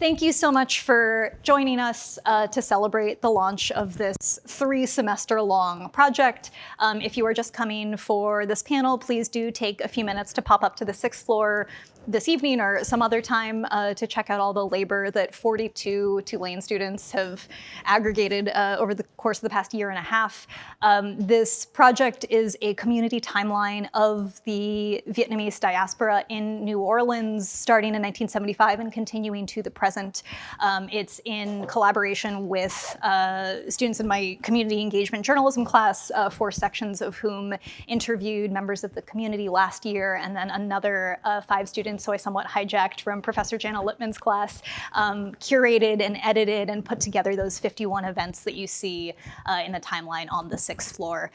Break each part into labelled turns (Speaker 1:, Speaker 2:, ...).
Speaker 1: Thank you so much for joining us to celebrate the launch of this 3-semester-long project. If you are just coming for this panel, please do take a few minutes to pop up to the 6th floor this evening or some other time to check out all the labor that 42 Tulane students have aggregated over the course of the past year and a half. This project is a community timeline of the Vietnamese diaspora in New Orleans, starting in 1975 and continuing to the present. It's in collaboration with students in my community engagement journalism class, 4 sections of whom interviewed members of the community last year, and then another 5 students, so I somewhat hijacked from Professor Jana Lippman's class, curated and edited and put together those 51 events that you see in the timeline on the 6th floor.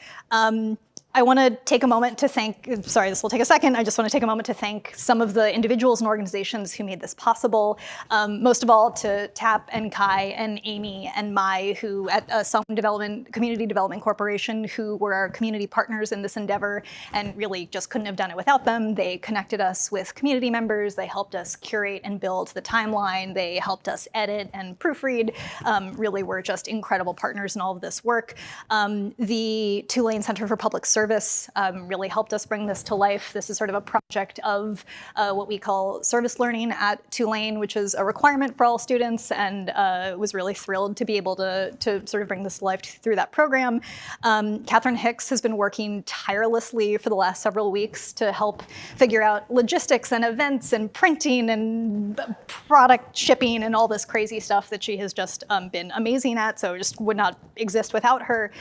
Speaker 1: I want to take a moment to thank, sorry, this will take a second. I just want to take a moment to thank some of the individuals and organizations who made this possible. Most of all to Tap and Kai and Amy and Mai, who at Sông Community Development Corporation, who were our community partners in this endeavor and really just couldn't have done it without them. They connected us with community members. They helped us curate and build the timeline. They helped us edit and proofread. Really were just incredible partners in all of this work. The Tulane Center for Public Service really helped us bring this to life. This is sort of a project of what we call service learning at Tulane, which is a requirement for all students, and was really thrilled to be able to sort of bring this to life through that program. Catherine Hicks has been working tirelessly for the last several weeks to help figure out logistics and events and printing and product shipping and all this crazy stuff that she has just been amazing at, so just would not exist without her.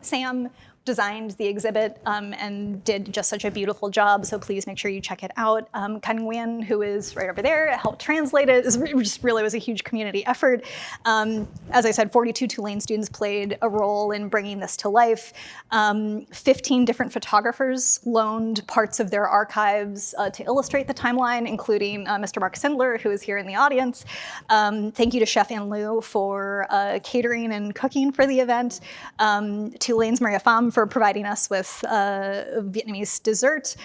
Speaker 1: Sam designed the exhibit and did just such a beautiful job, so please make sure you check it out. Kan Nguyen, who is right over there, helped translate it. It just really was a huge community effort. As I said, 42 Tulane students played a role in bringing this to life. 15 different photographers loaned parts of their archives to illustrate the timeline, including Mr. Mark Sindler, who is here in the audience. Thank you to Chef Ann Liu for catering and cooking for the event. Tulane's Maria Pham for providing us with Vietnamese dessert,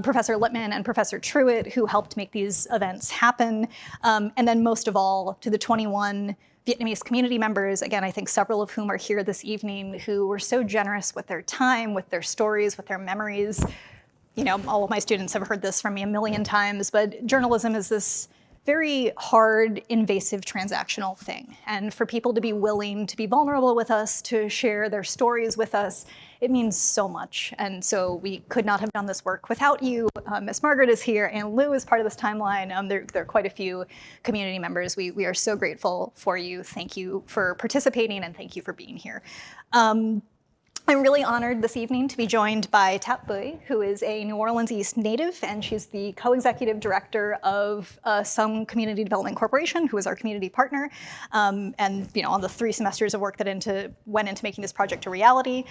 Speaker 1: Professor Lippman and Professor Truitt, who helped make these events happen, and then most of all, to the 21 Vietnamese community members, again, I think several of whom are here this evening, who were so generous with their time, with their stories, with their memories. You know, all of my students have heard this from me a million times, but journalism is this very hard, invasive, transactional thing. And for people to be willing to be vulnerable with us, to share their stories with us, it means so much. And so we could not have done this work without you. Miss Margaret is here, and Lou is part of this timeline. There are quite a few community members. We are so grateful for you. Thank you for participating, and thank you for being here. I'm really honored this evening to be joined by Tap Bui, who is a New Orleans East native, and she's the co-executive director of Sông Community Development Corporation, who is our community partner. And on the 3 semesters of work that went into making this project a reality.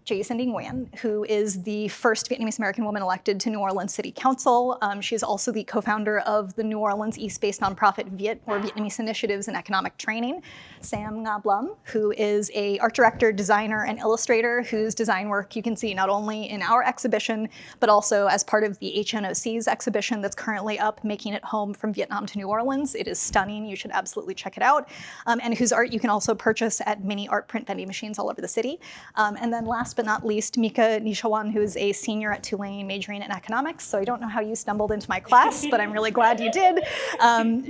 Speaker 1: VIET Cyndi Nguyễn, who is the first Vietnamese American woman elected to New Orleans City Council. She is also the co-founder of the New Orleans East-based nonprofit VIET, or Vietnamese Initiatives in Economic Training. Sam Nga Blum, who is a art director, designer, and illustrator whose design work you can see not only in our exhibition, but also as part of the HNOC's exhibition that's currently up, Making It Home from Vietnam to New Orleans. It is stunning. You should absolutely check it out. And whose art you can also purchase at mini art print vending machines all over the city. And then last but not least, Mika Nijhawan, who is a senior at Tulane majoring in economics. So I don't know how you stumbled into my class, but I'm really glad you did.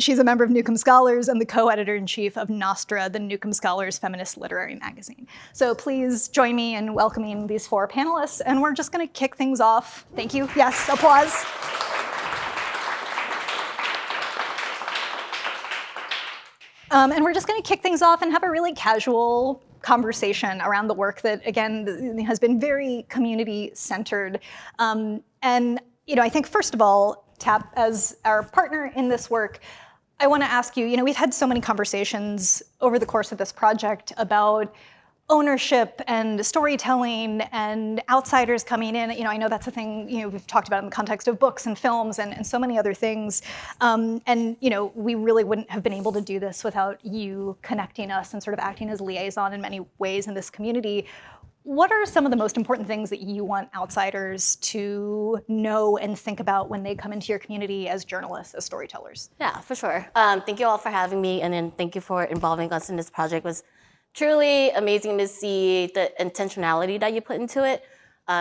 Speaker 1: She's a member of Newcomb Scholars and the co-editor-in-chief of Nostra, the Newcomb Scholars feminist literary magazine. So please join me in welcoming these 4 panelists, and we're just going to kick things off. Thank you. Yes, applause. And we're just going to kick things off and have a really casual conversation around the work that, again, has been very community-centered. And I think, first of all, Tap, as our partner in this work, I want to ask you, we've had so many conversations over the course of this project about ownership and storytelling and outsiders coming in. I know that's a thing, we've talked about in the context of books and films and so many other things. We really wouldn't have been able to do this without you connecting us and sort of acting as liaison in many ways in this community. What are some of the most important things that you want outsiders to know and think about when they come into your community as journalists, as storytellers?
Speaker 2: Yeah, for sure. Thank you all for having me, and then thank you for involving us in this project. It was truly amazing to see the intentionality that you put into it.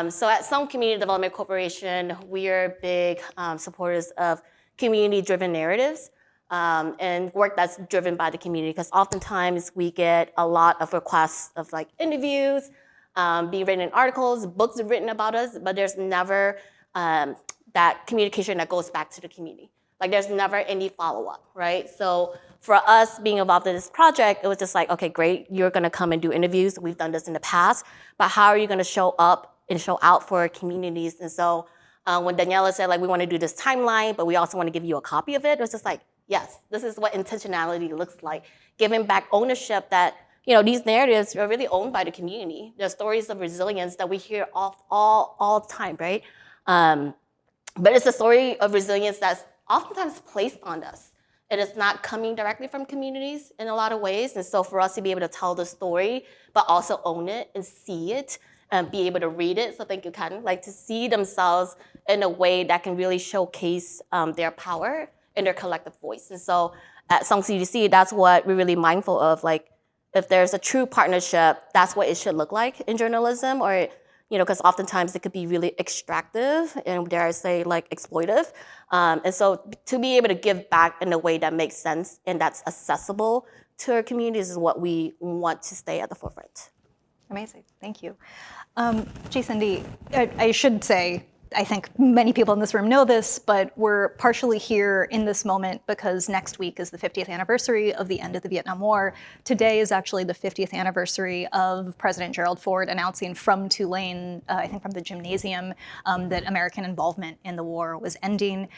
Speaker 2: So at Sông Community Development Corporation, we are big supporters of community-driven narratives and work that's driven by the community, because oftentimes we get a lot of requests of like interviews, being written in articles, books written about us, but there's never that communication that goes back to the community. Like there's never any follow-up, right? So for us being involved in this project, it was just like, okay, great, you're gonna come and do interviews. We've done this in the past, but how are you gonna show up and show out for communities? And so when Daniella said like, we wanna do this timeline, but we also wanna give you a copy of it, it was just like, yes, this is what intentionality looks like. Giving back ownership that, you know, these narratives are really owned by the community. They're stories of resilience that we hear all the time, right? But it's a story of resilience that's oftentimes placed on us. It is not coming directly from communities in a lot of ways. And so for us to be able to tell the story, but also own it and see it and be able to read it, so thank you, Ken, like to see themselves in a way that can really showcase their power and their collective voice. And so at Sông CDC, that's what we're really mindful of. Like, if there's a true partnership, that's what it should look like in journalism, or, you know, because oftentimes it could be really extractive and, dare I say, like exploitive. And so to be able to give back in a way that makes sense and that's accessible to our communities is what we want to stay at the forefront.
Speaker 1: Amazing, thank you. Cindy, I should say, I think many people in this room know this, but we're partially here in this moment because next week is the 50th anniversary of the end of the Vietnam War. Today is actually the 50th anniversary of President Gerald Ford announcing from Tulane, I think from the gymnasium, that American involvement in the war was ending.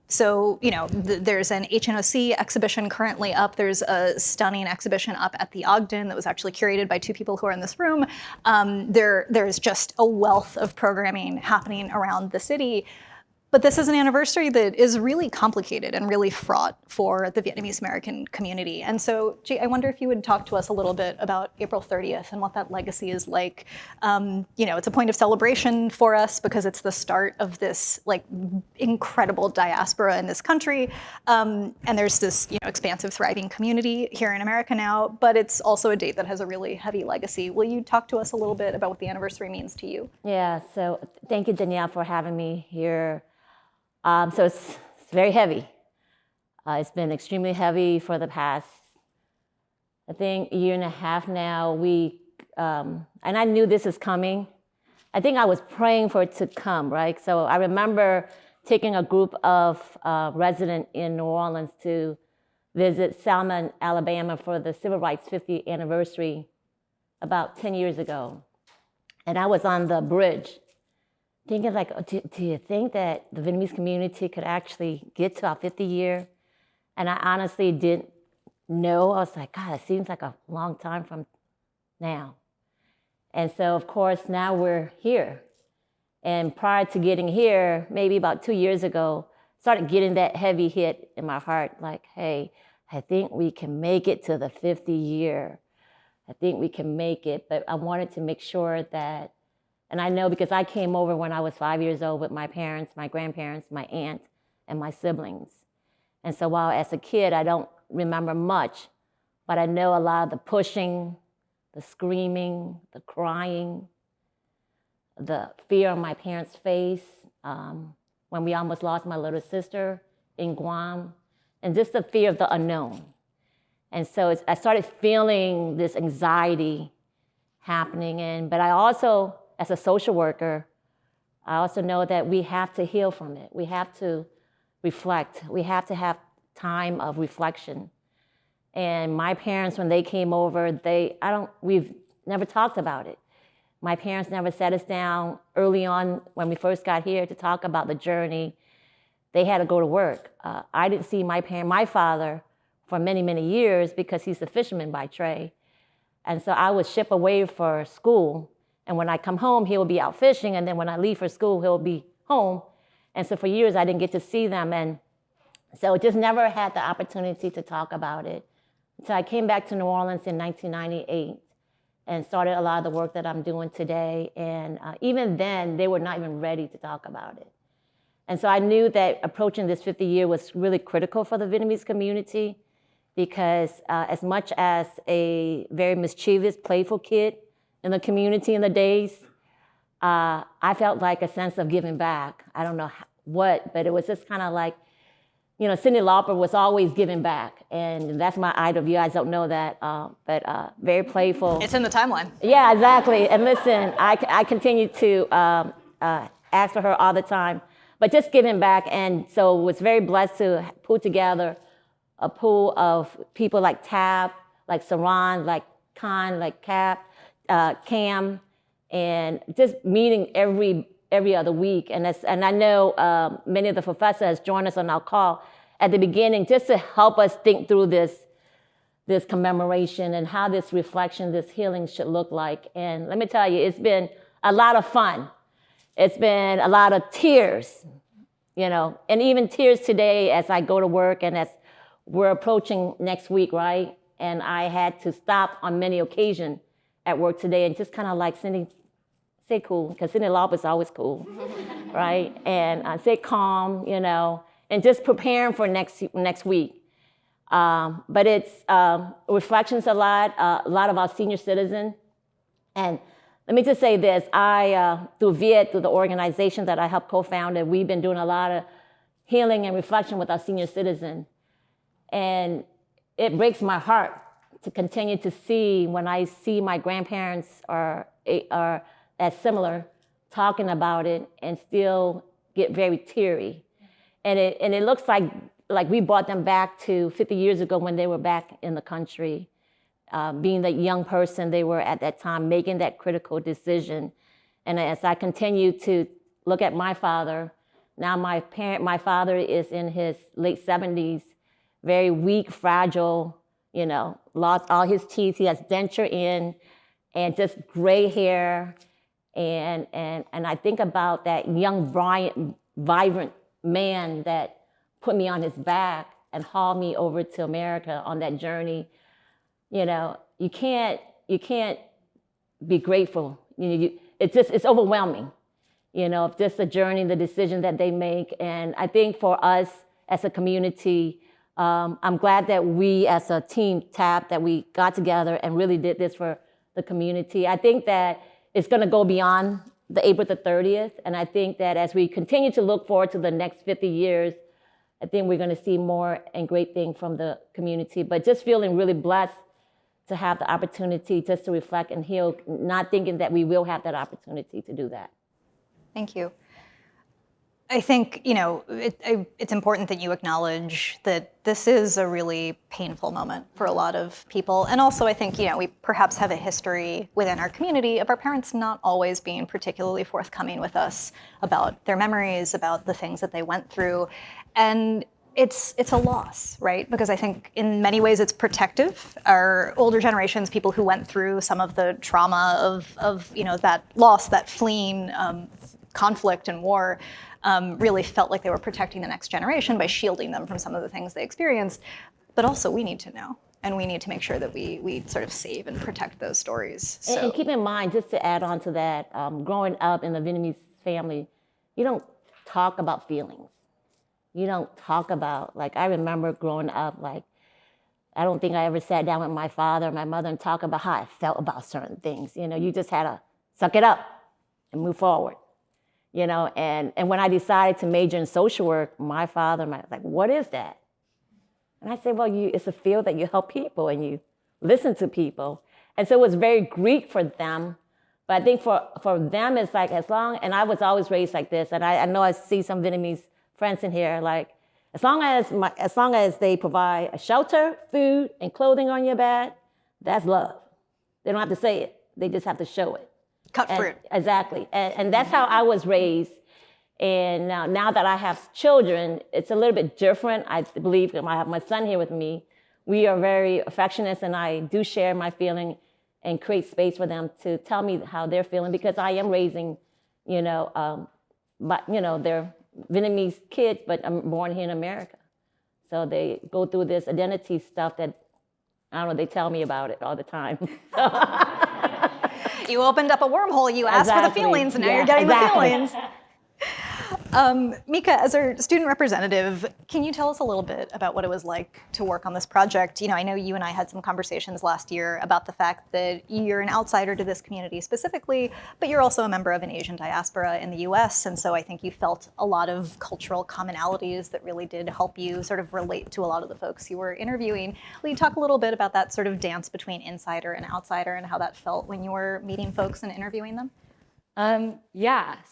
Speaker 1: So, you know, there's an HNOC exhibition currently up. There's a stunning exhibition up at the Ogden that was actually curated by two people who are in this room. There's just a wealth of programming happening around the city. But this is an anniversary that is really complicated and really fraught for the Vietnamese American community. And so, I wonder if you would talk to us a little bit about April 30th and what that legacy is like. You know, it's a point of celebration for us because it's the start of this like incredible diaspora in this country. And there's this, you know, expansive, thriving community here in America now, but it's also a date that has a really heavy legacy. Will you talk to us a little bit about what the anniversary means to you?
Speaker 3: Yeah, so thank you, Danielle, for having me here. So it's very heavy. It's been extremely heavy for the past, I think, year and a half now. And I knew this is coming. I think I was praying for it to come, right? So I remember taking a group of residents in New Orleans to visit Selma, Alabama for the Civil Rights 50th anniversary about 10 years ago. And I was on the bridge thinking like, do you think that the Vietnamese community could actually get to our 50 year? And I honestly didn't know. I was like, God, it seems like a long time from now. And so, of course, now we're here. And prior to getting here, maybe about 2 years ago, started getting that heavy hit in my heart, like, hey, I think we can make it to the 50 year. I think we can make it. But I wanted to make sure that, and I know because I came over when I was 5 years old with my parents, my grandparents, my aunt, and my siblings. And so while as a kid, I don't remember much, but I know a lot of the pushing, the screaming, the crying, the fear on my parents' face, when we almost lost my little sister in Guam, and just the fear of the unknown. And so I started feeling this anxiety happening. But I also, as a social worker, I also know that we have to heal from it. We have to reflect. We have to have time of reflection. And my parents, when they came over, we've never talked about it. My parents never sat us down early on when we first got here to talk about the journey. They had to go to work. I didn't see my father for many, many years because he's a fisherman by trade. And so I would ship away for school. And when I come home, he'll be out fishing. And then when I leave for school, he'll be home. And so for years, I didn't get to see them. And so just never had the opportunity to talk about it. So I came back to New Orleans in 1998. and started a lot of the work that I'm doing today. And even then, they were not even ready to talk about it. And so I knew that approaching this 50th year was really critical for the Vietnamese community, because as much as a very mischievous, playful kid in the community in the days, I felt like a sense of giving back. I don't know what, but it was just kind of like, you know, Cyndi Lauper was always giving back, and that's my idol. You guys don't know that, but very playful.
Speaker 1: It's in the timeline.
Speaker 3: Yeah, exactly. And listen, I continue to ask for her all the time, but just giving back. And so was very blessed to put together a pool of people like Tab, like Saran, like Khan, like Cap, Cam, and just meeting every other week. And I know many of the professors joined us on our call at the beginning just to help us think through this commemoration and how this reflection, this healing should look like. And let me tell you, it's been a lot of fun. It's been a lot of tears, you know, and even tears today as I go to work and as we're approaching next week, right? And I had to stop on many occasions at work today and just kind of like, Cyndi, stay cool, because Cyndi Lauper's always cool, right? And stay calm, you know, and just preparing for next week. But it's reflections a lot of our senior citizens. And let me just say this, through VIET, through the organization that I helped co-found, we've been doing a lot of healing and reflection with our senior citizens. And it breaks my heart to continue to see when I see my grandparents are as similar talking about it and still get very teary. And it looks like we brought them back to 50 years ago when they were back in the country, being the young person they were at that time, making that critical decision. And as I continue to look at my father, now my father is in his late 70s, very weak, fragile, you know, lost all his teeth. He has denture in and just gray hair. And I think about that young, bright, vibrant man that put me on his back and hauled me over to America on that journey. You know, you can't be grateful. You know, it's overwhelming. You know, just the journey, the decision that they make. And I think for us as a community, I'm glad that we as a team, TAP, that we got together and really did this for the community. I think that it's going to go beyond the April the 30th. And I think that as we continue to look forward to the next 50 years, I think we're going to see more and great things from the community. But just feeling really blessed to have the opportunity just to reflect and heal, not thinking that we will have that opportunity to do that.
Speaker 1: Thank you. I think, you know, it's important that you acknowledge that this is a really painful moment for a lot of people. And also, I think, you know, we perhaps have a history within our community of our parents not always being particularly forthcoming with us about their memories, about the things that they went through. And it's a loss, right? Because I think in many ways it's protective. Our older generations, people who went through some of the trauma of you know, that loss, that fleeing, conflict and war, really felt like they were protecting the next generation by shielding them from some of the things they experienced. But also we need to know, and we need to make sure that we sort of save and protect those stories. So.
Speaker 3: And keep in mind, just to add on to that, growing up in the Vietnamese family, you don't talk about feelings. You don't talk about, like, I remember growing up, like, I don't think I ever sat down with my father or my mother and talk about how I felt about certain things. You know, you just had to suck it up and move forward. You know, and when I decided to major in social work, my father was like, what is that? And I said, well, it's a field that you help people and you listen to people. And so it was very Greek for them. But I think for them, it's like as long, and I was always raised like this, and I know I see some Vietnamese friends in here, like, as long as they provide a shelter, food, and clothing on your back, that's love. They don't have to say it. They just have to show it.
Speaker 1: Cut fruit.
Speaker 3: Exactly. And that's how I was raised. And now that I have children, it's a little bit different. I believe I have my son here with me. We are very affectionate, and I do share my feeling and create space for them to tell me how they're feeling, because I am raising, you know, but, you know, they're Vietnamese kids, but I'm born here in America. So they go through this identity stuff that, I don't know, they tell me about it all the time.
Speaker 1: You opened up a wormhole. You asked for the feelings, and now you're getting the feelings. Mika, as our student representative, can you tell us a little bit about what it was like to work on this project? I know you and I had some conversations last year about the fact that you're an outsider to this community specifically, but you're also a member of an Asian diaspora in the US, and so I think you felt a lot of cultural commonalities that really did help you sort of relate to a lot of the folks you were interviewing. Will you talk a little bit about that sort of dance between insider and outsider and how that felt when you were meeting folks and interviewing them?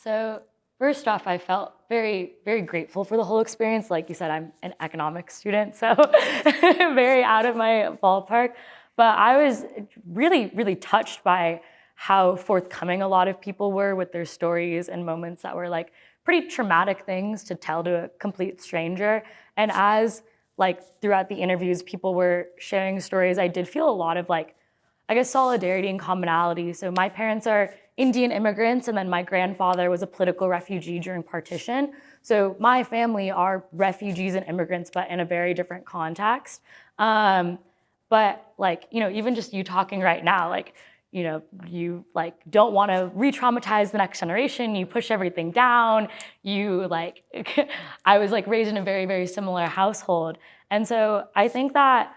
Speaker 4: So first off, I felt very, very grateful for the whole experience. Like you said, I'm an economics student, so very out of my ballpark. But I was really, really touched by how forthcoming a lot of people were with their stories and moments that were like pretty traumatic things to tell to a complete stranger. And as throughout the interviews, people were sharing stories, I did feel a lot of solidarity and commonality. So my parents are Indian immigrants, and then my grandfather was a political refugee during partition. So my family are refugees and immigrants, but in a very different context. But even just you talking right now, you don't want to re-traumatize the next generation. You push everything down. I was raised in a very, very similar household. And so I think that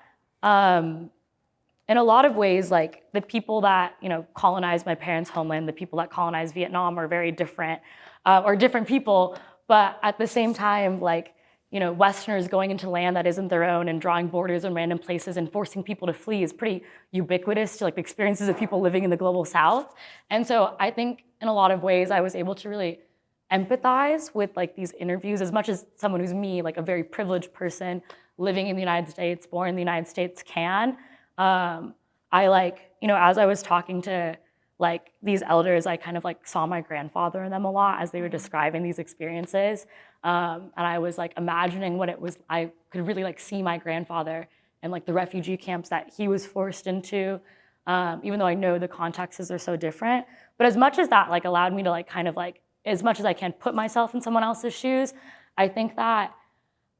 Speaker 4: in a lot of ways, the people that colonized my parents' homeland, the people that colonized Vietnam are very different, or different people. But at the same time, Westerners going into land that isn't their own and drawing borders in random places and forcing people to flee is pretty ubiquitous to the experiences of people living in the global South. And so I think in a lot of ways I was able to really empathize with these interviews as much as someone who's me, a very privileged person living in the United States, born in the United States can. As I was talking to these elders, I kind of saw my grandfather in them a lot as they were describing these experiences. And I was imagining what it was. I could really see my grandfather and the refugee camps that he was forced into, even though I know the contexts are so different. But as much as that allowed me to as much as I can put myself in someone else's shoes, I think that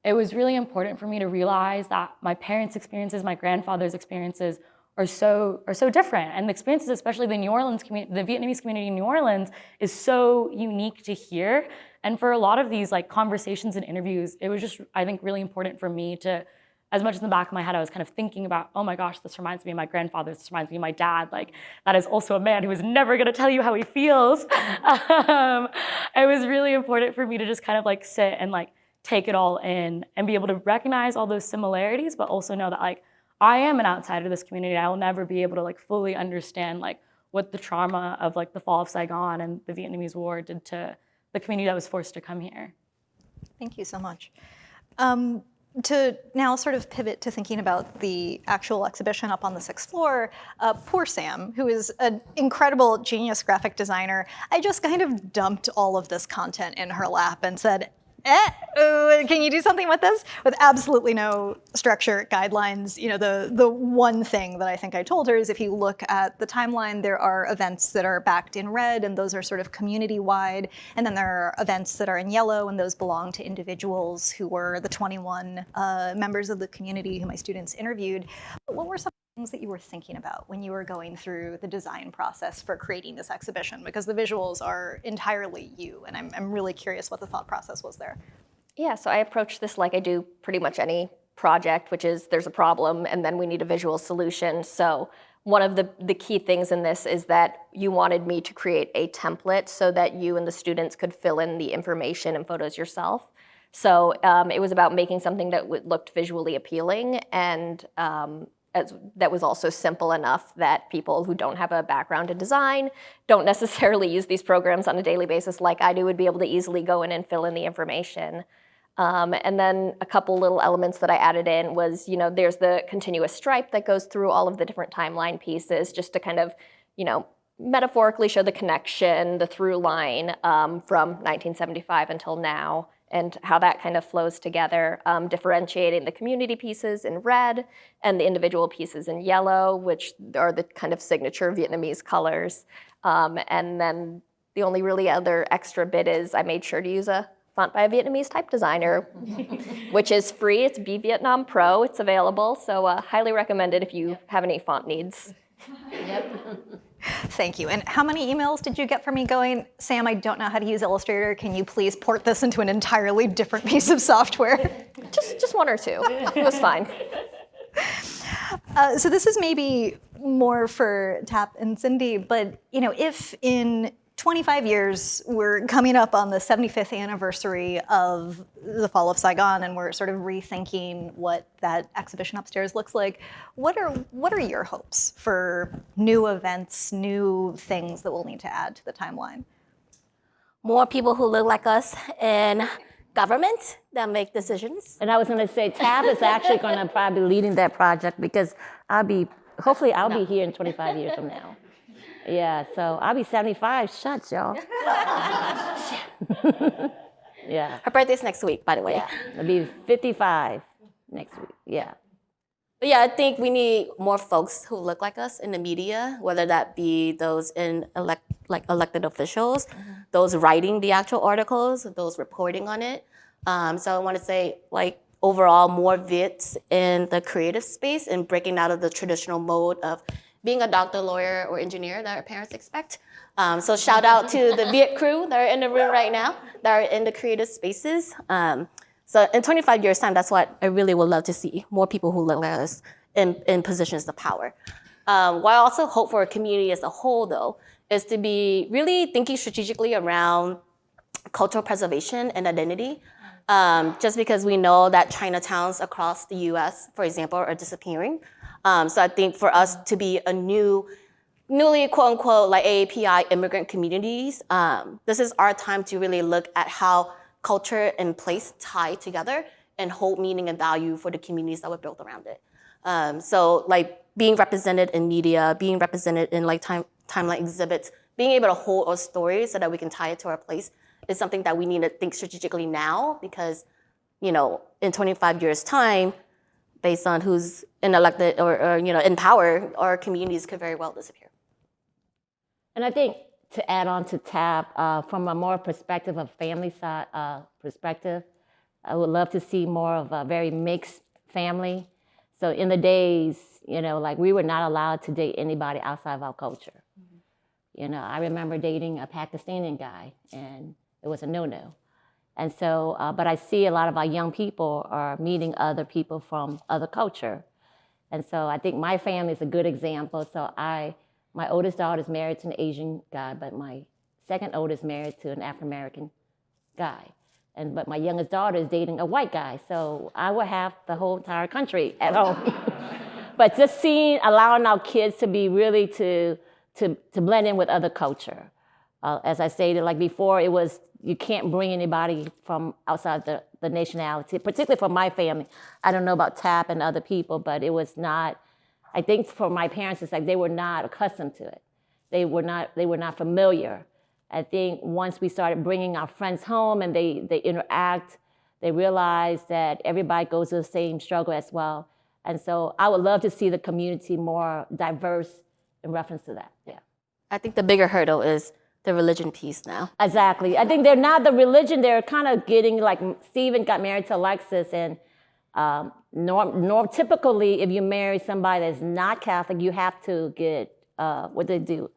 Speaker 4: it was really important for me to realize that my parents' experiences, my grandfather's experiences are so different. And the experiences, especially the New Orleans community, the Vietnamese community in New Orleans, is so unique to hear. And for a lot of these conversations and interviews, it was just, I think, really important for me to, as much as in the back of my head, I was kind of thinking about, oh my gosh, this reminds me of my grandfather, this reminds me of my dad. That is also a man who is never gonna tell you how he feels. It was really important for me to just kind of sit and take it all in and be able to recognize all those similarities, but also know that I am an outsider of this community. I will never be able to to understand what the trauma of the fall of Saigon and the Vietnamese War did to the community that was forced to come here.
Speaker 1: Thank you so much. To now sort of pivot to thinking about the actual exhibition up on the 6th floor, poor Sam, who is an incredible genius graphic designer, I just kind of dumped all of this content in her lap and said, can you do something with this? With absolutely no structure, guidelines. The one thing that I think I told her is if you look at the timeline, there are events that are backed in red, and those are sort of community-wide. And then there are events that are in yellow, and those belong to individuals who were the 21 members of the community who my students interviewed. But what were some things that you were thinking about when you were going through the design process for creating this exhibition? Because the visuals are entirely you, and I'm really curious what the thought process was there.
Speaker 5: Yeah, so I approached this like I do pretty much any project, which is there's a problem and then we need a visual solution. So one of the key things in this is that you wanted me to create a template so that you and the students could fill in the information and photos yourself. So it was about making something that looked visually appealing and that was also simple enough that people who don't have a background in design, don't necessarily use these programs on a daily basis like I do, would be able to easily go in and fill in the information. And then a couple little elements that I added in was, there's the continuous stripe that goes through all of the different timeline pieces just to kind of, metaphorically show the connection, the through line from 1975 until now, and how that kind of flows together, differentiating the community pieces in red and the individual pieces in yellow, which are the kind of signature Vietnamese colors. And then the only really other extra bit is I made sure to use a font by a Vietnamese type designer, which is free. It's Be Vietnam Pro. It's available, so highly recommended if you have any font needs.
Speaker 3: Yep.
Speaker 1: Thank you. And how many emails did you get from me going, Sam, I don't know how to use Illustrator. Can you please port this into an entirely different piece of software?
Speaker 5: Just one or two. It was fine.
Speaker 1: So this is maybe more for Tap and Cyndi, but if in 25 years we're coming up on the 75th anniversary of the fall of Saigon, and we're sort of rethinking what that exhibition upstairs looks like, what are your hopes for new events, new things that we'll need to add to the timeline?
Speaker 2: More people who look like us in government that make decisions.
Speaker 3: And I was going to say, Tab is actually going to probably be leading that project because hopefully I'll be here in 25 years from now. Yeah, so I'll be 75. Shucks, y'all. Yeah.
Speaker 2: Her birthday's next week, by the way.
Speaker 3: Yeah. I'll be 55 next week. Yeah.
Speaker 2: But yeah, I think we need more folks who look like us in the media, whether that be those in elected officials, those writing the actual articles, those reporting on it. So I want to say, overall, more VIETs in the creative space and breaking out of the traditional mode of being a doctor, lawyer, or engineer that our parents expect. So shout out to the VIET crew that are in the room right now, that are in the creative spaces. So in 25 years' time, that's what I really would love to see, more people who look like us in positions of power. What I also hope for a community as a whole, though, is to be really thinking strategically around cultural preservation and identity. Just because we know that Chinatowns across the US, for example, are disappearing. So I think for us to be a newly quote unquote like AAPI immigrant communities, this is our time to really look at how culture and place tie together and hold meaning and value for the communities that were built around it. So being represented in media, being represented in timeline exhibits, being able to hold our stories so that we can tie it to our place is something that we need to think strategically now because, in 25 years' time, based on who's in elected or in power, our communities could very well disappear.
Speaker 3: And I think to add on to Tab, from a more perspective of family side perspective, I would love to see more of a very mixed family. So in the days, we were not allowed to date anybody outside of our culture. I remember dating a Pakistani guy, and it was a no-no. And so, but I see a lot of our young people are meeting other people from other culture. And so I think my family is a good example. So my oldest daughter is married to an Asian guy, but my second oldest is married to an African-American guy. But my youngest daughter is dating a white guy. So I would have the whole entire country at home. But just allowing our kids to be really to blend in with other culture. As I stated, before, it was you can't bring anybody from outside the nationality, particularly for my family. I don't know about Tap and other people, but it was not, I think for my parents, it's they were not accustomed to it. They were not familiar. I think once we started bringing our friends home and they interact, they realize that everybody goes through the same struggle as well. And so I would love to see the community more diverse in reference to that, yeah.
Speaker 2: I think the bigger hurdle is the religion piece now.
Speaker 3: Exactly. I think they're not the religion. They're kind of getting Stephen got married to Alexis, and typically, if you marry somebody that's not Catholic, you have to get what they do.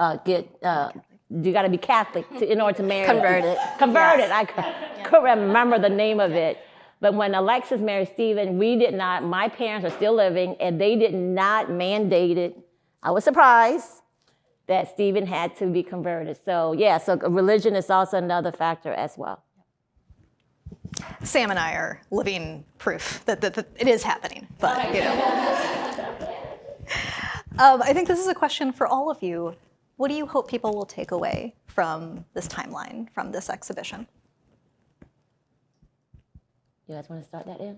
Speaker 3: You got to be Catholic in order to marry.
Speaker 2: Converted.
Speaker 3: Converted. Yes. I couldn't remember the name of it. But when Alexis married Stephen, we did not. My parents are still living, and they did not mandate it. I was surprised that Stephen had to be converted. So yeah, so religion is also another factor as well.
Speaker 1: Sam and I are living proof that it is happening, but I think this is a question for all of you. What do you hope people will take away from this timeline, from this exhibition?
Speaker 3: You guys want to start that in?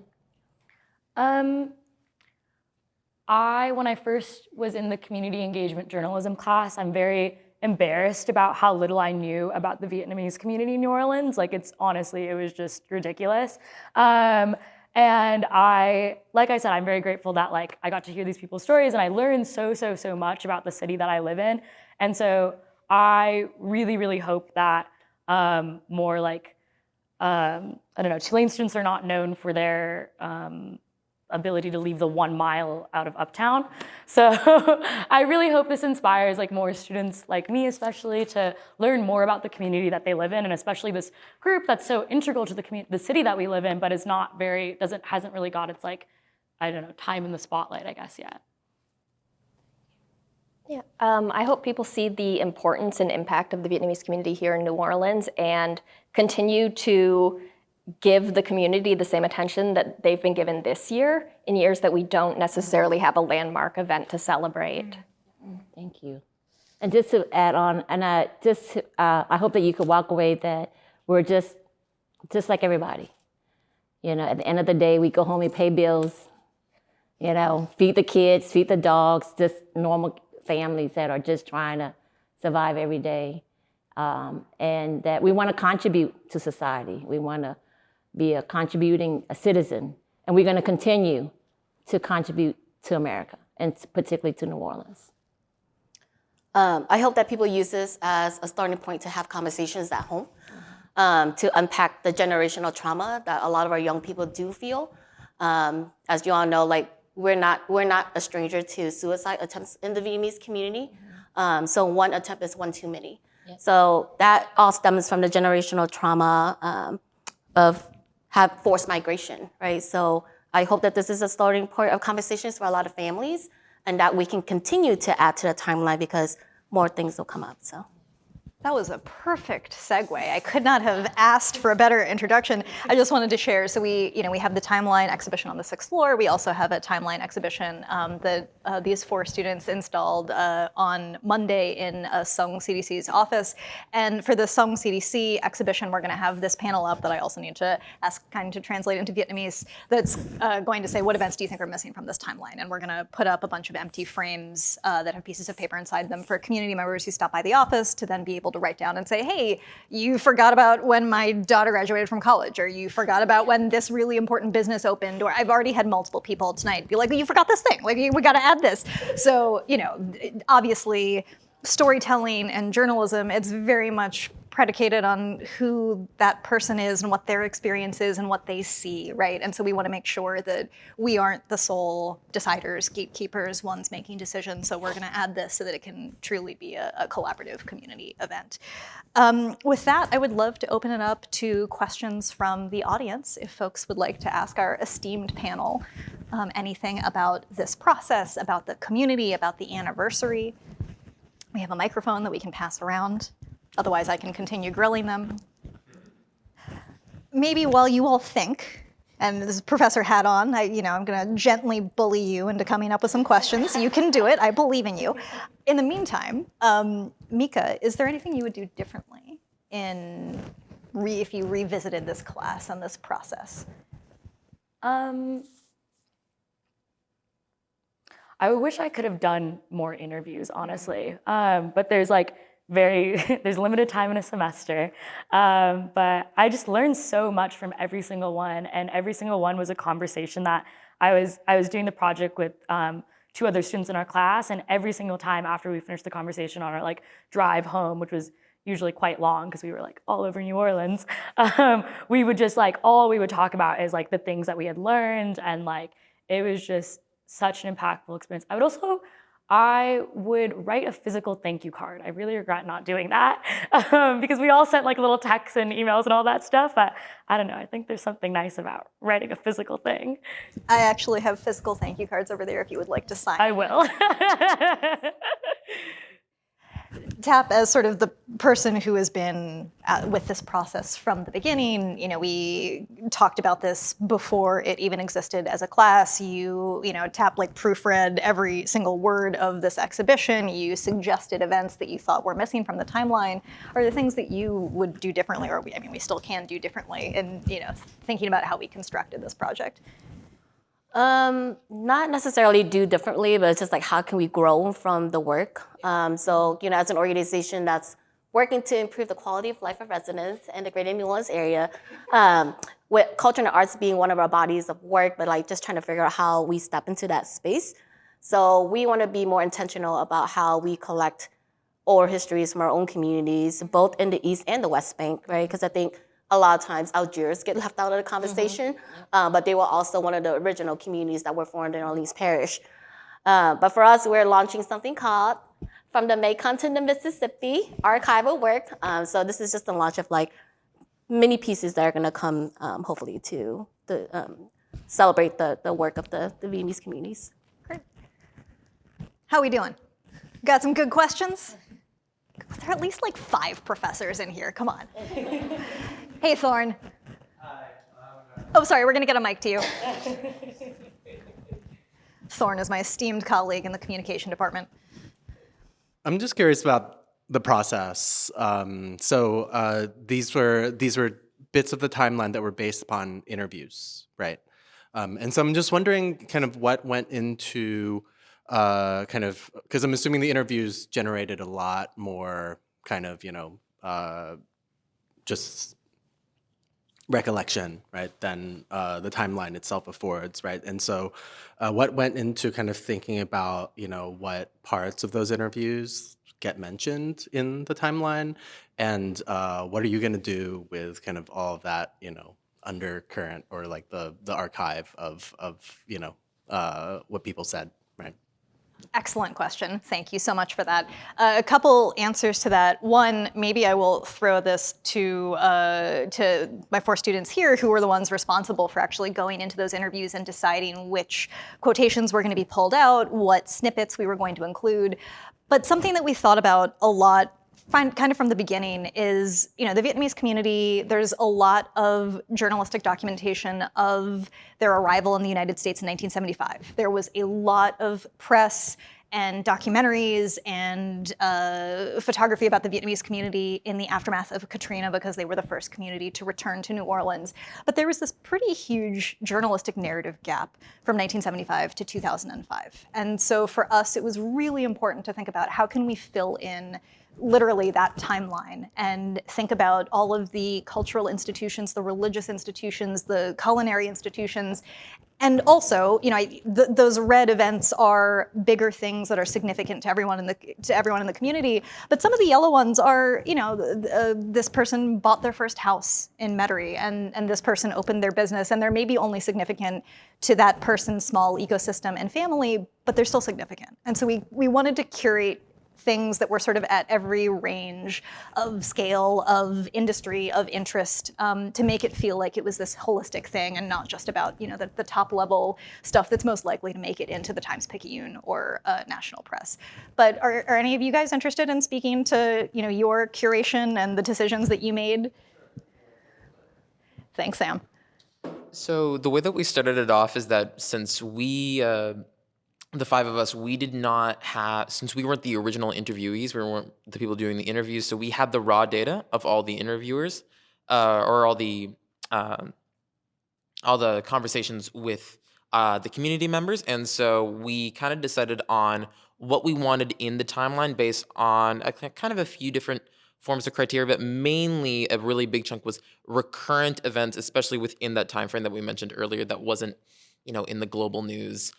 Speaker 4: When I first was in the community engagement journalism class, I'm very embarrassed about how little I knew about the Vietnamese community in New Orleans. It was just ridiculous. And like I said, I'm very grateful that I got to hear these people's stories, and I learned so much about the city that I live in. And so I really, really hope that more Tulane students are not known for their ability to leave the 1 mile out of Uptown. So I really hope this inspires like more students like me especially to learn more about the community that they live in, and especially this group that's so integral to the city that we live in, but is not very, hasn't really got its like, I don't know, time in the spotlight, I guess, yet.
Speaker 5: Yeah, I hope people see the importance and impact of the Vietnamese community here in New Orleans and continue to give the community the same attention that they've been given this year in years that we don't necessarily have a landmark event to celebrate.
Speaker 3: Thank you. And just to add on, and I hope that you could walk away that we're just like everybody. You know, at the end of the day, we go home, we pay bills, you know, feed the kids, feed the dogs, just normal families that are just trying to survive every day. And that we want to contribute to society. We want to be a contributing citizen, and we're going to continue to contribute to America, and particularly to New Orleans.
Speaker 2: I hope that people use this as a starting point to have conversations at home, to unpack the generational trauma that a lot of our young people do feel. As you all know, like we're not a stranger to suicide attempts in the Vietnamese community. So one attempt is one too many. Yep. So that all stems from the generational trauma of forced migration, right? So I hope that this is a starting point of conversations for a lot of families, and that we can continue to add to the timeline because more things will come up. So.
Speaker 1: That was a perfect segue. I could not have asked for a better introduction. I just wanted to share. So we have the timeline exhibition on the 6th floor. We also have a timeline exhibition that these 4 students installed on Monday in Sông CDC's office. And for the Sông CDC exhibition, we're going to have this panel up that I also need to ask kind to translate into Vietnamese. That's going to say, what events do you think are missing from this timeline? And we're going to put up a bunch of empty frames that have pieces of paper inside them for community members who stop by the office to then be able to write down and say, hey, you forgot about when my daughter graduated from college, or you forgot about when this really important business opened, or I've already had multiple people tonight be like, you forgot this thing, like we got to add this. So, obviously storytelling and journalism, it's very much predicated on who that person is and what their experience is and what they see, right? And so we want to make sure that we aren't the sole deciders, gatekeepers, ones making decisions. So we're going to add this so that it can truly be a collaborative community event. With that, I would love to open it up to questions from the audience. If folks would like to ask our esteemed panel anything about this process, about the community, about the anniversary. We have a microphone that we can pass around. Otherwise, I can continue grilling them. Maybe while you all think, and this is Professor Hat on, I'm going to gently bully you into coming up with some questions. You can do it. I believe in you. In the meantime, Mika, is there anything you would do differently if you revisited this class and this process?
Speaker 4: I wish I could have done more interviews, honestly. But there's there's limited time in a semester. But I just learned so much from every single one, and every single one was a conversation that I was doing the project with 2 other students in our class, and every single time after we finished the conversation on our drive home, which was usually quite long because we were all over New Orleans, we would just all we would talk about is the things that we had learned, and it was just such an impactful experience. I would write a physical thank you card. I really regret not doing that because we all sent little texts and emails and all that stuff, but I don't know, I think there's something nice about writing a physical thing.
Speaker 1: I actually have physical thank you cards over there if you would like to sign.
Speaker 4: I will.
Speaker 1: Tap, as sort of the person who has been with this process from the beginning, we talked about this before it even existed as a class. Tap proofread every single word of this exhibition. You suggested events that you thought were missing from the timeline. Are there things that you would do differently, or we still can do differently in thinking about how we constructed this project?
Speaker 2: Not necessarily do differently, but it's just how can we grow from the work? So, as an organization that's working to improve the quality of life of residents in the Greater New Orleans area, with culture and arts being one of our bodies of work, but just trying to figure out how we step into that space. So we want to be more intentional about how we collect oral histories from our own communities, both in the East and the West Bank, right? Because I think a lot of times Algiers get left out of the conversation, but they were also one of the original communities that were formed in Orleans Parish. But for us, we're launching something called From the Mekong to the Mississippi, archival work. So this is just a launch of like many pieces that are gonna come hopefully to celebrate the work of the Vietnamese communities.
Speaker 1: Great. How are we doing? Got some good questions? There are at least like 5 professors in here, come on. Hey, Thorne.
Speaker 6: Hi.
Speaker 1: Oh, sorry, we're gonna get a mic to you. Thorne is my esteemed colleague in the communication department.
Speaker 6: I'm just curious about the process. These were bits of the timeline that were based upon interviews, right? And so I'm just wondering kind of what went into because I'm assuming the interviews generated a lot more kind of, just recollection, right, than the timeline itself affords, right? And so what went into kind of thinking about, what parts of those interviews get mentioned in the timeline, and what are you going to do with kind of all of that, undercurrent or like the archive of what people said, right?
Speaker 1: Excellent question. Thank you so much for that. A couple answers to that. One, maybe I will throw this to my 4 students here who were the ones responsible for actually going into those interviews and deciding which quotations were going to be pulled out, what snippets we were going to include. But something that we thought about a lot kind of from the beginning is, the Vietnamese community, there's a lot of journalistic documentation of their arrival in the United States in 1975. There was a lot of press and documentaries and photography about the Vietnamese community in the aftermath of Katrina because they were the first community to return to New Orleans. But there was this pretty huge journalistic narrative gap from 1975 to 2005. And so for us, it was really important to think about how can we fill in literally that timeline and think about all of the cultural institutions, the religious institutions, the culinary institutions. And also, those red events are bigger things that are significant to everyone in the community. But some of the yellow ones are, this person bought their first house in Metairie, and this person opened their business, and they're maybe only significant to that person's small ecosystem and family, but they're still significant. And so we wanted to curate things that were sort of at every range of scale, of industry, of interest, to make it feel like it was this holistic thing and not just about, the top level stuff that's most likely to make it into the Times-Picayune or national press. But are any of you guys interested in speaking to, your curation and the decisions that you made? Thanks, Sam.
Speaker 7: So the way that we started it off is that since the 5 of us, we did not have, since we weren't the original interviewees, we weren't the people doing the interviews, so we had the raw data of all the interviewers, or all the conversations with the community members, and so we kind of decided on what we wanted in the timeline based on kind of a few different forms of criteria, but mainly a really big chunk was recurrent events, especially within that time frame that we mentioned earlier that wasn't, in the global news.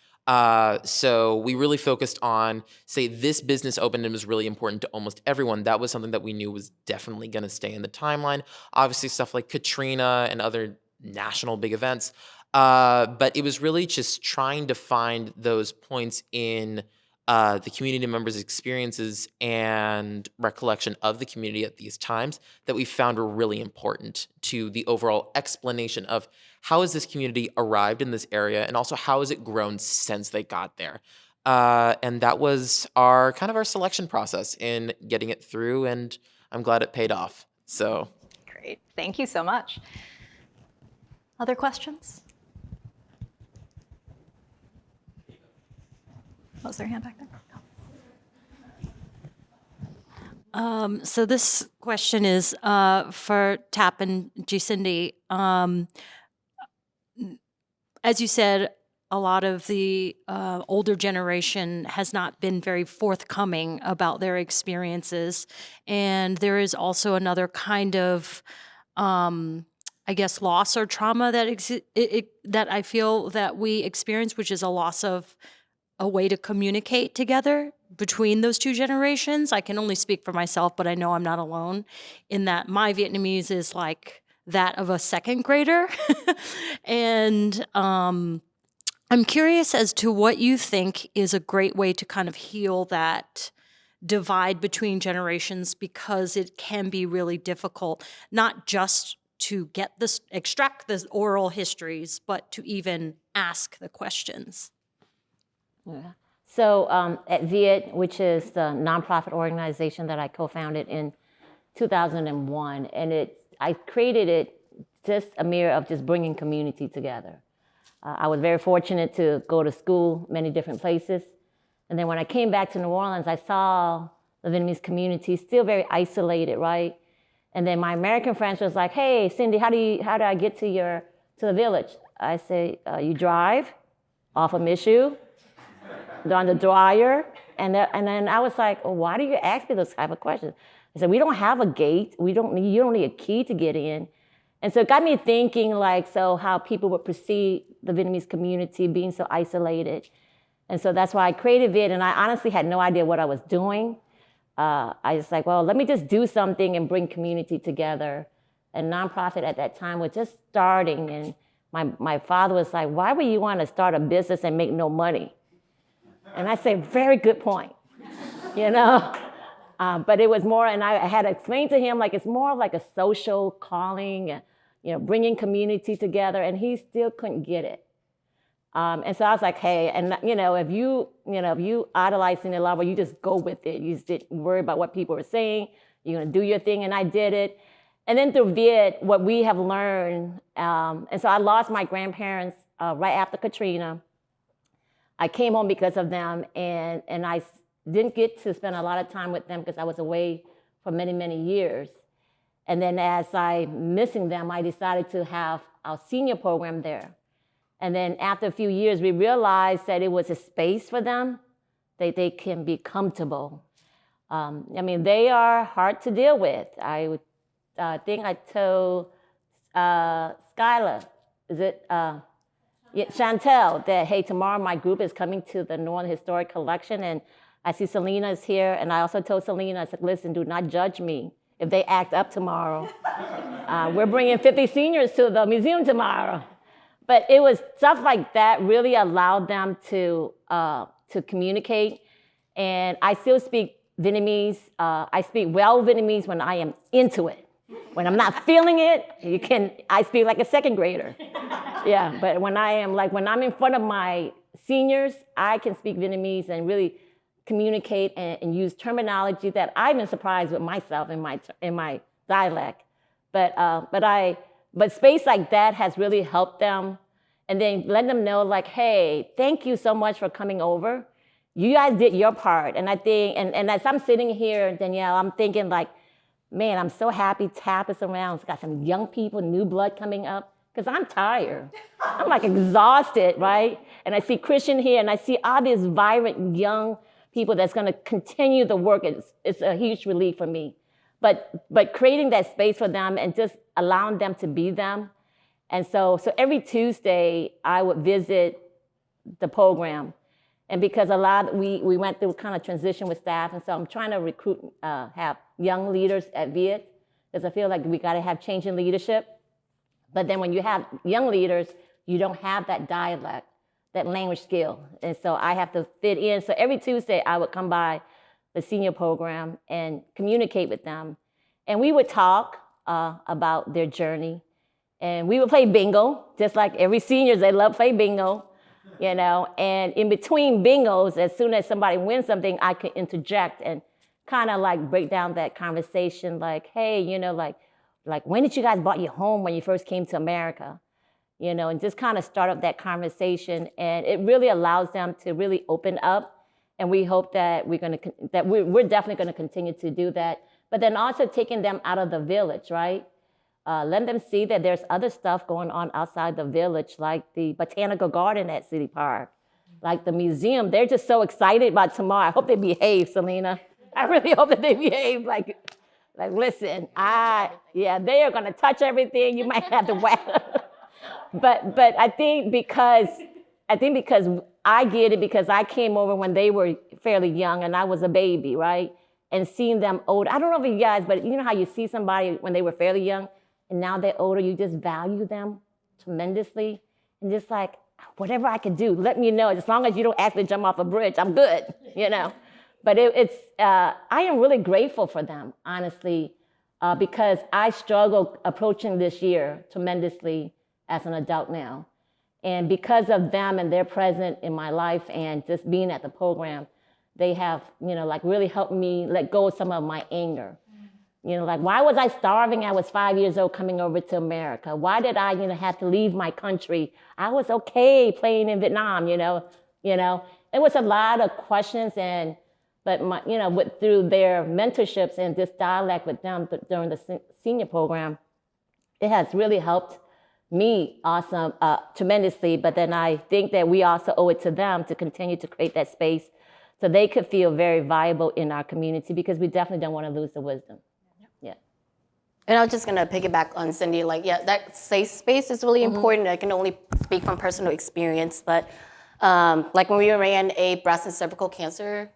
Speaker 7: So we really focused on, say, this business opened and was really important to almost everyone. That was something that we knew was definitely going to stay in the timeline. Obviously, stuff like Katrina and other national big events. But it was really just trying to find those points in the community members' experiences and recollection of the community at these times that we found were really important to the overall explanation of how has this community arrived in this area, and also how has it grown since they got there. And that was our selection process in getting it through, and I'm glad it paid off. So
Speaker 1: Great, thank you so much. Other questions? Was there a hand back there?
Speaker 8: So this question is for Tap and Cindy. As you said, a lot of the older generation has not been very forthcoming about their experiences. And there is also another kind of, loss or trauma that I feel that we experience, which is a loss of a way to communicate together between those 2 generations. I can only speak for myself, but I know I'm not alone in that my Vietnamese is like that of a second grader. And I'm curious as to what you think is a great way to kind of heal that divide between generations, because it can be really difficult, not just to get this, extract the oral histories, but to even ask the questions.
Speaker 3: Yeah. So at VIET, which is the nonprofit organization that I co-founded in 2001, and I created it just a mirror of just bringing community together. I was very fortunate to go to school many different places. And then when I came back to New Orleans, I saw the Vietnamese community still very isolated, right? And then my American friends was like, "Hey, Cindy, how do I get to the village?" I say, "You drive off of Michoud, on the dryer." And then I was like, "Oh, why do you ask me those type of questions?" I said, "We don't have a gate. You don't need a key to get in." And so it got me thinking, like, so how people would perceive the Vietnamese community being so isolated. And so that's why I created VIET, and I honestly had no idea what I was doing. I was like, well, let me just do something and bring community together. And nonprofit at that time was just starting, and my father was like, "Why would you want to start a business and make no money?" And I said, "Very good point," you know? But it was more, and I had to explain to him, like, it's more like a social calling, bringing community together, and he still couldn't get it. And so I was like, hey, and if you idolize Cindy Lauper, you just go with it. You just didn't worry about what people were saying. You're gonna do your thing, and I did it. And then through VIET, what we have learned, and so I lost my grandparents right after Katrina. I came home because of them, and I didn't get to spend a lot of time with them because I was away for many, many years. And then as I'm missing them, I decided to have our senior program there. And then after a few years, we realized that it was a space for them, that they can be comfortable. They are hard to deal with. I think I told Skylar, Chantel, that, hey, tomorrow my group is coming to the Northern Historic Collection, and I see Selena is here, and I also told Selena, I said, listen, do not judge me if they act up tomorrow. We're bringing 50 seniors to the museum tomorrow. But it was stuff like that really allowed them to communicate. And I still speak Vietnamese. I speak well Vietnamese when I am into it. When I'm not feeling it, I speak like a second grader. Yeah, but when I'm in front of my seniors, I can speak Vietnamese and really communicate and use terminology that I've been surprised with myself in my dialect. But space like that has really helped them, and then let them know, like, hey, thank you so much for coming over. You guys did your part. And I think, and as I'm sitting here, Danielle, I'm thinking, like, man, I'm so happy TAP is around. It's got some young people, new blood coming up, because I'm tired. I'm like exhausted, right? And I see Christian here, and I see all these vibrant young people that's going to continue the work. It's a huge relief for me. But creating that space for them and just allowing them to be them. And so every Tuesday I would visit the program. And because we went through kind of transition with staff, and so I'm trying to recruit, have young leaders at VIET, because I feel like we got to have change in leadership. But then when you have young leaders, you don't have that dialect, that language skill. And so I have to fit in. So every Tuesday I would come by the senior program and communicate with them. And we would talk about their journey. And we would play bingo, just like every senior, they love play bingo, And in between bingos, as soon as somebody wins something, I could interject and kind of like break down that conversation, like, hey, like when did you guys bought your home when you first came to America? And just kind of start up that conversation. And it really allows them to really open up. And we hope that we're definitely going to continue to do that. But then also taking them out of the village, right? Let them see that there's other stuff going on outside the village, like the botanical garden at City Park, like the museum. They're just so excited about tomorrow. I hope they behave, Selena. I really hope that they behave. Like listen, they are going to touch everything. You might have to whack. But I think because I get it, because I came over when they were fairly young and I was a baby, right? And seeing them old. I don't know if you guys, but you know how you see somebody when they were fairly young, and now they're older, you just value them tremendously. And just like, whatever I can do, let me know. As long as you don't ask me to jump off a bridge, I'm good, you know. But I am really grateful for them, honestly, because I struggled approaching this year tremendously as an adult now. And because of them and their presence in my life and just being at the program, they have, you know, like really helped me let go of some of my anger. You know, like, why was I starving? I was 5 years old coming over to America. Why did I, you know, have to leave my country? I was okay playing in Vietnam, you know. It was a lot of questions, but my, you know, through their mentorships and this dialogue with them during the senior program, it has really helped me tremendously. But then I think that we also owe it to them to continue to create that space so they could feel very viable in our community, because we definitely don't want to lose the wisdom. Yeah.
Speaker 2: And I was just gonna piggyback on Cindy, like, yeah, that safe space is really important. I can only speak from personal experience, but like when we ran a breast and cervical cancer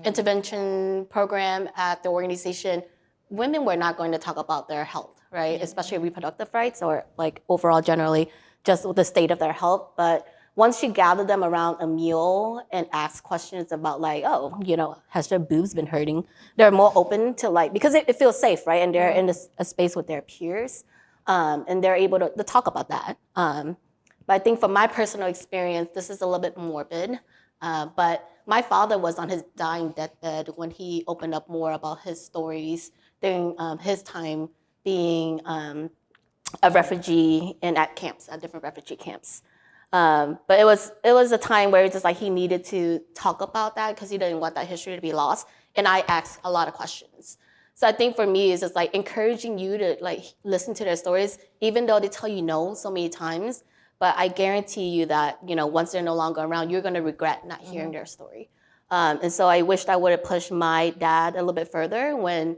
Speaker 2: intervention program at the organization, women were not going to talk about their health, right? Especially reproductive rights or like overall generally just the state of their health. But once you gather them around a meal and ask questions about like, oh, you know, has their boobs been hurting? They're more open to like, because it feels safe, right? And they're in a space with their peers and they're able to talk about that. But I think from my personal experience, this is a little bit morbid, but my father was on his dying deathbed when he opened up more about his stories during his time being a refugee and at camps, at different refugee camps. But it was a time where it's just like he needed to talk about that because he didn't want that history to be lost. And I asked a lot of questions. So I think for me, it's just like encouraging you to like listen to their stories, even though they tell you no so many times. But I guarantee you that, you know, once they're no longer around, you're going to regret not hearing their story. And so I wished I would have pushed my dad a little bit further when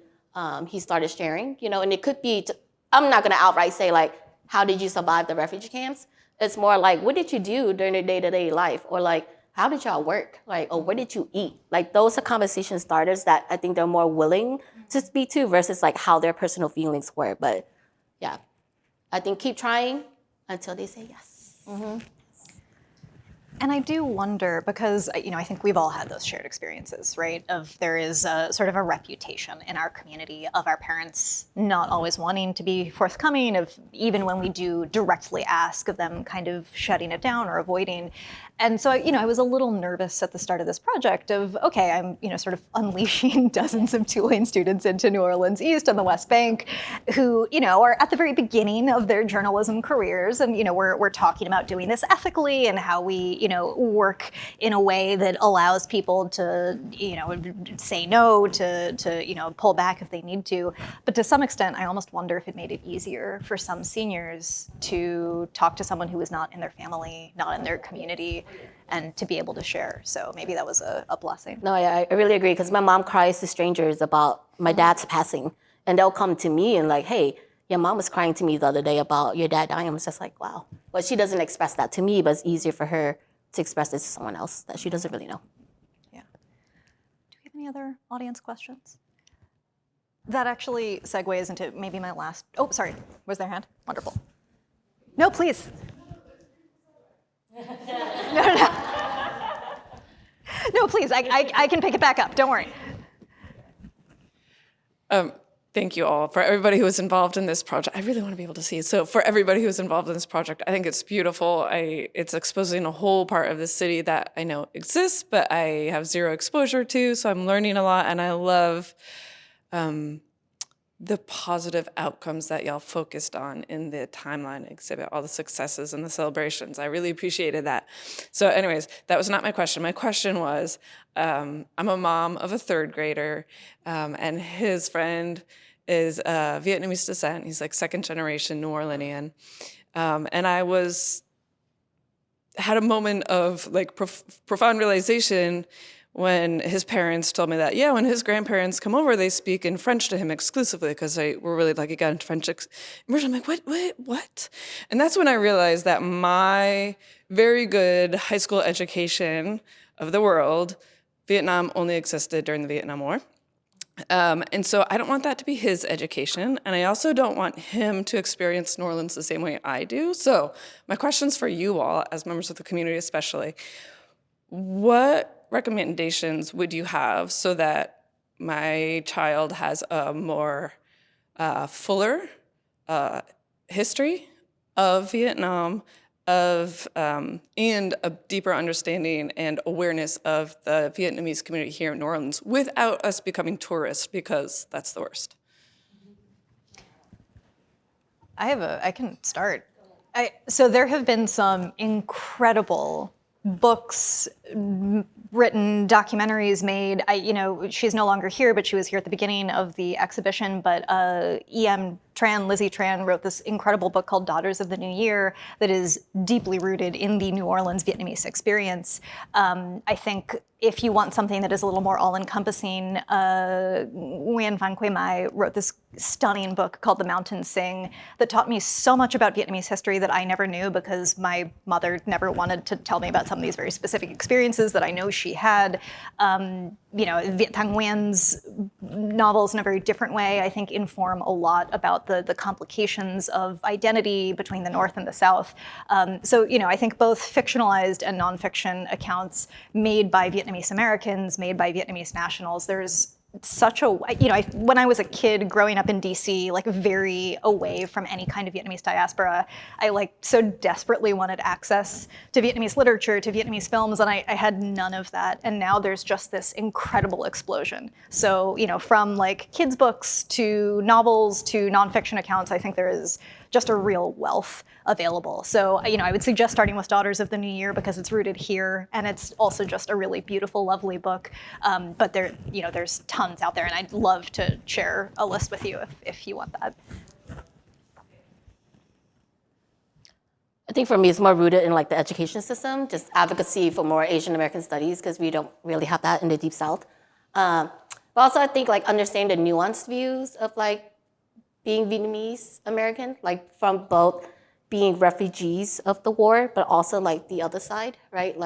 Speaker 2: he started sharing, you know, and it could be, I'm not going to outright say like, how did you survive the refugee camps? It's more like, what did you do during your day-to-day life? Or like, how did y'all work? Like, or what did you eat? Like those are conversation starters that I think they're more willing to speak to versus like how their personal feelings were. But yeah, I think keep trying until they say yes.
Speaker 1: And I do wonder, because, you know, I think we've all had those shared experiences, right? Of there is a sort of a reputation in our community of our parents not always wanting to be forthcoming, of even when we do directly ask, of them kind of shutting it down or avoiding. And so, you know, I was a little nervous at the start of this project of, okay, I'm, you know, sort of unleashing dozens of Tulane students into New Orleans East and the West Bank who, you know, are at the very beginning of their journalism careers. And, you know, we're talking about doing this ethically and how we, you know, work in a way that allows people to, you know, say no, to, you know, pull back if they need to. But to some extent, I almost wonder if it made it easier for some seniors to talk to someone who was not in their family, not in their community, and to be able to share. So maybe that was a blessing.
Speaker 2: No, I really agree, because my mom cries to strangers about my dad's passing. And they'll come to me and like, hey, your mom was crying to me the other day about your dad dying. I was just like, wow. But she doesn't express that to me, but it's easier for her to express this to someone else that she doesn't really know.
Speaker 1: Yeah. Do we have any other audience questions? That actually segues into maybe my last, oh, sorry, was there a hand? Wonderful. No, please. No. No, please, I can pick it back up, don't worry.
Speaker 9: Thank you all. For everybody who was involved in this project, I really want to be able to see it. So for everybody who was involved in this project, I think it's beautiful. It's exposing a whole part of the city that I know exists, but I have zero exposure to, so I'm learning a lot, and I love the positive outcomes that y'all focused on in the timeline exhibit, all the successes and the celebrations. I really appreciated that. So anyways, that was not my question. My question was, I'm a mom of a third grader, and his friend is Vietnamese descent. He's like second generation New Orleanian. And I had a moment of like profound realization when his parents told me that, yeah, when his grandparents come over, they speak in French to him exclusively because they were really lucky got into French immersion. I'm like, what? And that's when I realized that my very good high school education of the world, Vietnam only existed during the Vietnam War. And so I don't want that to be his education, and I also don't want him to experience New Orleans the same way I do. So my question's for you all, as members of the community especially. What recommendations would you have so that my child has a more fuller history of Vietnam, and a deeper understanding and awareness of the Vietnamese community here in New Orleans without us becoming tourists, because that's the worst?
Speaker 1: I can start. So there have been some incredible books written, documentaries made. She's no longer here, but she was here at the beginning of the exhibition. But E.M. Tran, Lizzie Tran, wrote this incredible book called Daughters of the New Year that is deeply rooted in the New Orleans Vietnamese experience. I think if you want something that is a little more all-encompassing, Nguyen Van Quay Mai wrote this stunning book called The Mountains Sing that taught me so much about Vietnamese history that I never knew, because my mother never wanted to tell me about some of these very specific experiences that I know she had. Viet Thanh Nguyen's novels in a very different way, I think, inform a lot about the complications of identity between the North and the South. I think both fictionalized and nonfiction accounts made by Vietnamese Americans, made by Vietnamese nationals, there's such a, when I was a kid growing up in DC, very away from any kind of Vietnamese diaspora, I so desperately wanted access to Vietnamese literature, to Vietnamese films, and I had none of that. And now there's just this incredible explosion. So, from kids' books to novels to nonfiction accounts, I think there is just a real wealth available. So, I would suggest starting with Daughters of the New Year because it's rooted here, and it's also just a really beautiful, lovely book. But there's tons out there, and I'd love to share a list with you if you want that.
Speaker 2: I think for me, it's more rooted in the education system, just advocacy for more Asian American studies, because we don't really have that in the Deep South. But also I think understanding the nuanced views of being Vietnamese American, from both being refugees of the war, but also the other side, right?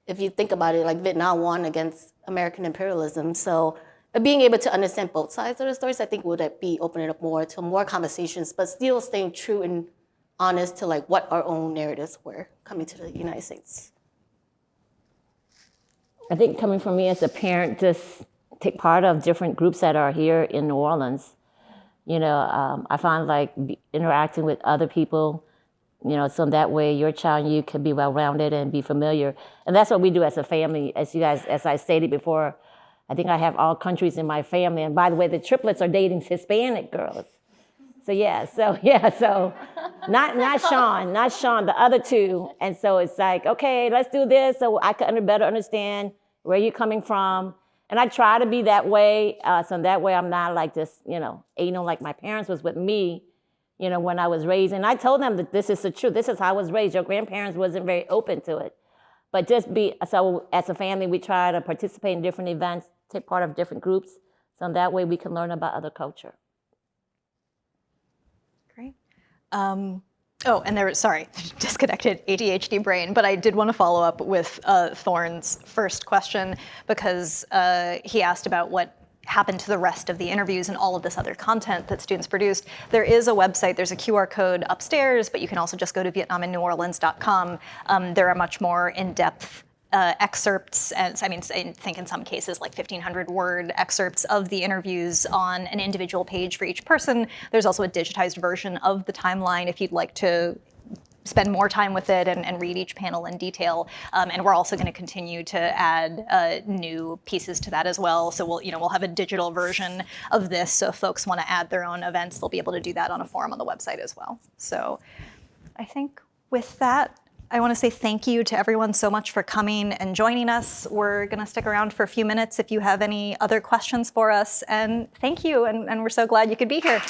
Speaker 2: If you think about it, Vietnam won against American imperialism. So being able to understand both sides of the stories, I think would be opening up more to more conversations, but still staying true and honest to what our own narratives were coming to the United States.
Speaker 3: I think coming from me as a parent, just take part of different groups that are here in New Orleans. I find interacting with other people, so that way your child and you can be well-rounded and be familiar. And that's what we do as a family. As I stated before, I think I have all countries in my family. And by the way, the triplets are dating Hispanic girls. So not Sean, the other two. And so it's okay, let's do this so I can better understand where you're coming from. And I try to be that way, so that way I'm not this, anal like my parents was with me, when I was raised. And I told them that this is the truth. This is how I was raised. Your grandparents wasn't very open to it. But so as a family, we try to participate in different events, take part of different groups, so that way we can learn about other culture.
Speaker 1: Great. Disconnected ADHD brain, but I did want to follow up with Thorne's first question, because he asked about what happened to the rest of the interviews and all of this other content that students produced. There is a website, there's a QR code upstairs, but you can also just go to vietnaminneworleans.com. There are much more in-depth excerpts, and I think in some cases 1,500-word excerpts of the interviews on an individual page for each person. There's also a digitized version of the timeline if you'd like to spend more time with it and read each panel in detail. And we're also going to continue to add new pieces to that as well. So we'll have a digital version of this. So if folks want to add their own events, they'll be able to do that on a forum on the website as well. So I think with that, I want to say thank you to everyone so much for coming and joining us. We're going to stick around for a few minutes if you have any other questions for us. And thank you, and we're so glad you could be here.